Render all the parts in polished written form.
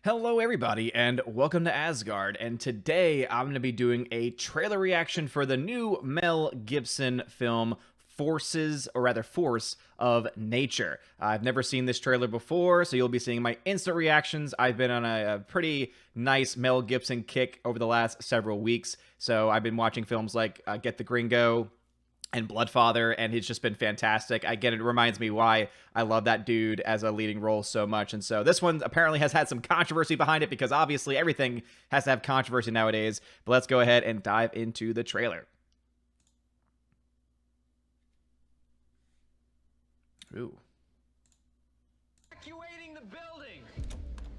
Hello everybody and welcome to Asgard, and today I'm going to be doing a trailer reaction for the new Mel Gibson film Force of Nature. I've never seen this trailer before, so you'll be seeing my instant reactions. I've been on a pretty nice Mel Gibson kick over the last several weeks, so I've been watching films like Get the Gringo and Bloodfather, and it's just been fantastic. I get it reminds me why I love that dude as a leading role so much. And so this one apparently has had some controversy behind it, because obviously everything has to have controversy nowadays. But let's go ahead and dive into the trailer. Ooh. Evacuating the building!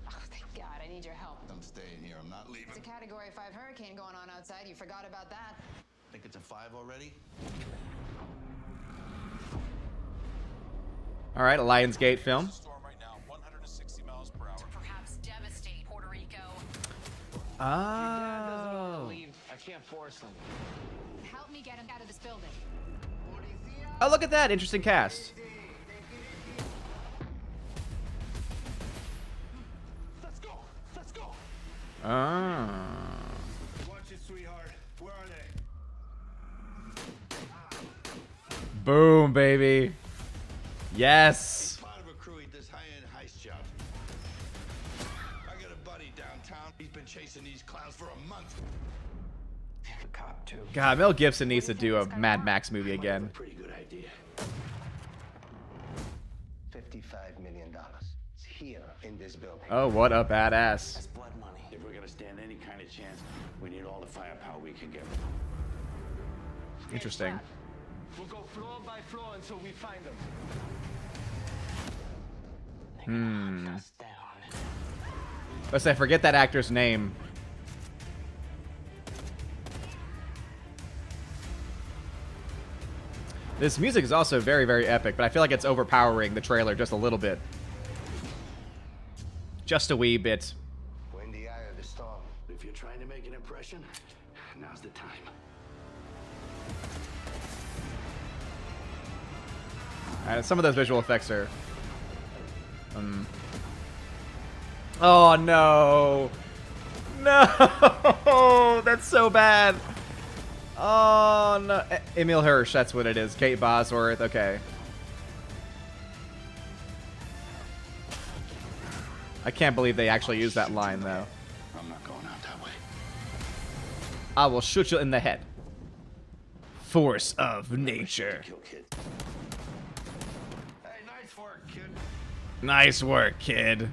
Oh, thank God, I need your help. I'm staying here. I'm not leaving. It's a Category 5 hurricane going on outside. You forgot about that. Think it's a 5 already? All right, a Lionsgate film. Storm right now, 160 miles per hour. To perhaps devastate Puerto Rico. Dad doesn't want to Oh. leave. I can't force him. Help me get him out of this building. Oh, look at that. Interesting cast. Let's go! Let's go! Ah. Watch it, sweetheart. Where are they? Boom, baby. Yes. Part of a crew at this high-end heist job. I got a buddy downtown. He's been chasing these clowns for a month. The cop, too. God, Mel Gibson needs to do a Mad Max movie again. Pretty good idea. $55 million. It's here in this building. Oh, what a badass. That's blood money. If we're gonna stand any kind of chance, we need all the firepower we can get. Interesting. We'll go floor by floor until we find them. Us down. Let's say, forget that actor's name. This music is also very, very epic, but I feel like it's overpowering the trailer just a little bit. Just a wee bit. We're in the eye of the storm. If you're trying to make an impression, now's the time. Some of those visual effects are... Oh, no. No! That's so bad. Oh, no. Emil Hirsch, that's what it is. Kate Bosworth, okay. I can't believe they actually used that line, though. I'm not going out that way. I will shoot you in the head. Force of nature. Kill kid. Hey, nice work, kid. Nice work, kid.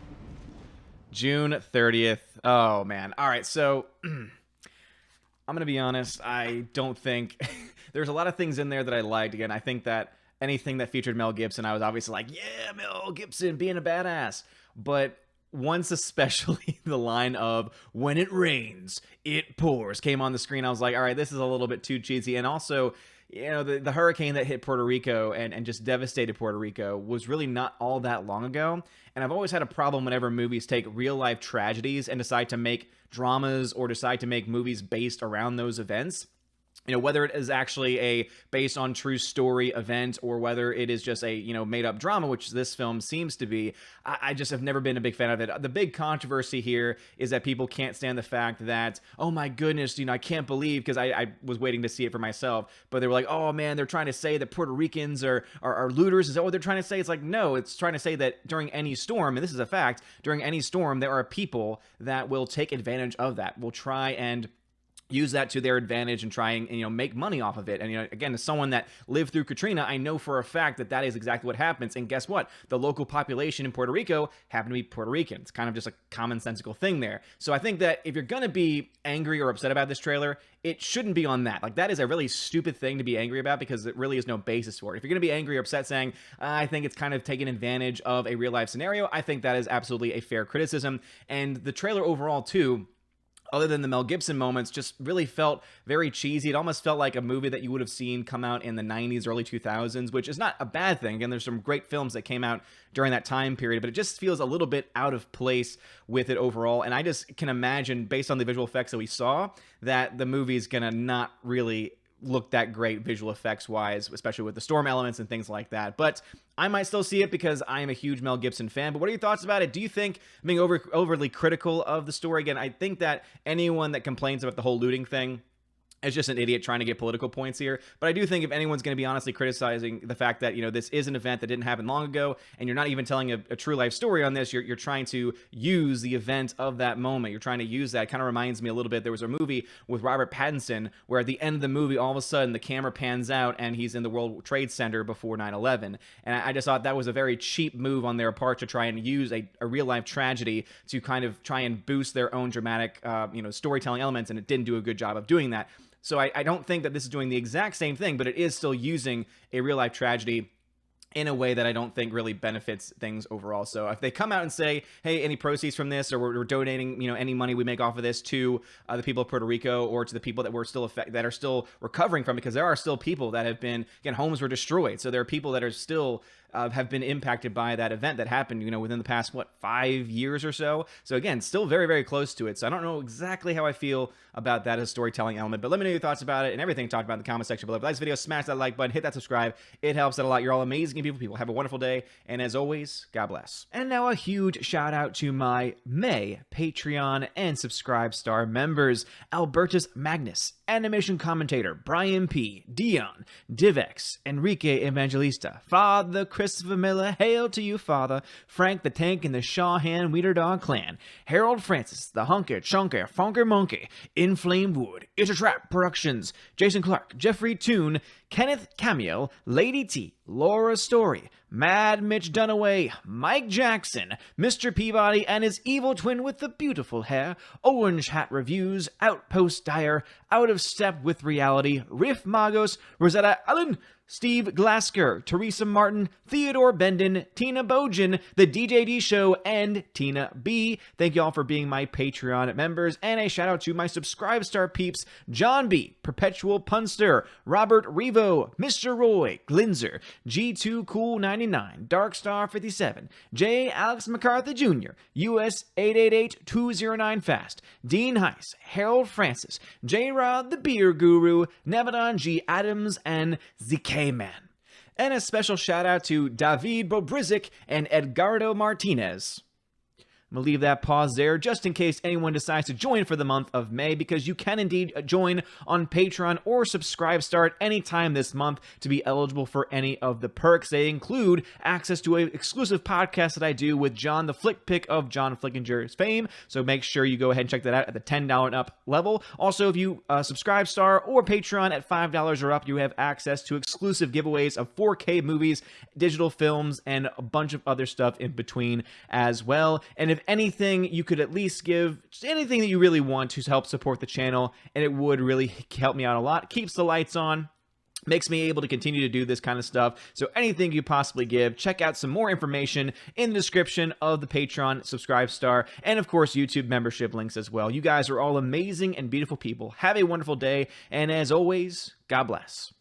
June 30th. Oh, man. All right, so... I'm going to be honest, I don't think... There's a lot of things in there that I liked. Again, I think that anything that featured Mel Gibson, I was obviously like, yeah, Mel Gibson being a badass. But once especially the line of, when it rains, it pours, came on the screen, I was like, all right, this is a little bit too cheesy. And also, you know, the hurricane that hit Puerto Rico and just devastated Puerto Rico was really not all that long ago. And I've always had a problem whenever movies take real-life tragedies and decide to make dramas or decide to make movies based around those events. You know, whether it is actually a based on true story event or whether it is just a, you know, made up drama, which this film seems to be, I just have never been a big fan of it. The big controversy here is that people can't stand the fact that, oh my goodness, you know, I can't believe, because I was waiting to see it for myself, but they were like, oh man, they're trying to say that Puerto Ricans are looters. Is that what they're trying to say? It's like, no, it's trying to say that during any storm, and this is a fact, during any storm, there are people that will take advantage of that, will try and use that to their advantage and try and, you know, make money off of it. And, you know, again, as someone that lived through Katrina, I know for a fact that that is exactly what happens. And guess what? The local population in Puerto Rico happen to be Puerto Rican. It's kind of just a commonsensical thing there. So I think that if you're going to be angry or upset about this trailer, it shouldn't be on that. Like, that is a really stupid thing to be angry about, because it really is no basis for it. If you're going to be angry or upset saying, I think it's kind of taking advantage of a real life scenario, I think that is absolutely a fair criticism. And the trailer overall too, other than the Mel Gibson moments, just really felt very cheesy. It almost felt like a movie that you would have seen come out in the 90s, early 2000s, which is not a bad thing. Again, there's some great films that came out during that time period, but it just feels a little bit out of place with it overall. And I just can imagine, based on the visual effects that we saw, that the movie's gonna not really look that great visual effects wise, especially with the storm elements and things like that. But I might still see it because I am a huge Mel Gibson fan. But what are your thoughts about it? Do you think I'm being overly critical of the story? Again, I think that anyone that complains about the whole looting thing is just an idiot trying to get political points here. But I do think if anyone's going to be honestly criticizing the fact that, you know, this is an event that didn't happen long ago, and you're not even telling a true life story on this, you're trying to use the event of that moment. You're trying to use that. It kind of reminds me a little bit. There was a movie with Robert Pattinson where at the end of the movie, all of a sudden the camera pans out and he's in the World Trade Center before 9/11. And I just thought that was a very cheap move on their part to try and use a real life tragedy to kind of try and boost their own dramatic, storytelling elements. And it didn't do a good job of doing that. So I don't think that this is doing the exact same thing, but it is still using a real-life tragedy in a way that I don't think really benefits things overall. So if they come out and say, hey, any proceeds from this, or we're donating, any money we make off of this to the people of Puerto Rico, or to the people that that are still recovering from it, because there are still people that have been, again, homes were destroyed. So there are people that are still have been impacted by that event that happened, within the past, 5 years or so. So again, still very, very close to it. So I don't know exactly how I feel about that as a storytelling element, but let me know your thoughts about it and everything talked about in the comment section below. If you like this video, smash that like button, hit that subscribe. It helps out a lot. You're all amazing people. Have a wonderful day. And as always, God bless. And now a huge shout out to my May Patreon and Subscribe Star members: Albertus Magnus, Animation Commentator Brian P, Dion, Divex, Enrique Evangelista, Father Christopher Miller, hail to you, Father, Frank the Tank and the Shawhan Weeder Dog Clan, Harold Francis, the Hunker Chunker Funker Monkey, Inflame Wood, It's a Trap Productions, Jason Clark, Jeffrey Toon, Kenneth Camiel, Lady T, Laura Story, Mad Mitch Dunaway, Mike Jackson, Mr. Peabody and his evil twin with the beautiful hair, Orange Hat Reviews, Outpost Dyer, Out of Step with Reality, Riff Magos, Rosetta Allen, Steve Glasker, Teresa Martin, Theodore Bendon, Tina Bojan, The DJD Show, and Tina B. Thank you all for being my Patreon members, and a shout out to my Subscribe Star peeps: John B, Perpetual Punster, Robert Revo, Mr. Roy, Glinzer, G2 Cool 99, Darkstar 57, J. Alex McCarthy Jr., US 888209 Fast, Dean Heiss, Harold Francis, J. Rod the Beer Guru, Nevadon G. Adams, and ZK Man. And a special shout out to David Bobrizik and Edgardo Martinez. I'm going to leave that pause there just in case anyone decides to join for the month of May, because you can indeed join on Patreon or Subscribe Star at any time this month to be eligible for any of the perks. They include access to an exclusive podcast that I do with John, the Flick Pick of John Flickinger's fame. So make sure you go ahead and check that out at the $10 and up level. Also, if you Subscribe Star or Patreon at $5 or up, you have access to exclusive giveaways of 4K movies, digital films, and a bunch of other stuff in between as well. And if anything, you could at least give just anything that you really want to help support the channel, and it would really help me out a lot. Keeps the lights on, makes me able to continue to do this kind of stuff. So anything you possibly give, check out some more information in the description of the Patreon, Subscribe Star, and of course YouTube membership links as well. You guys are all amazing and beautiful people. Have a wonderful day, and as always, God bless.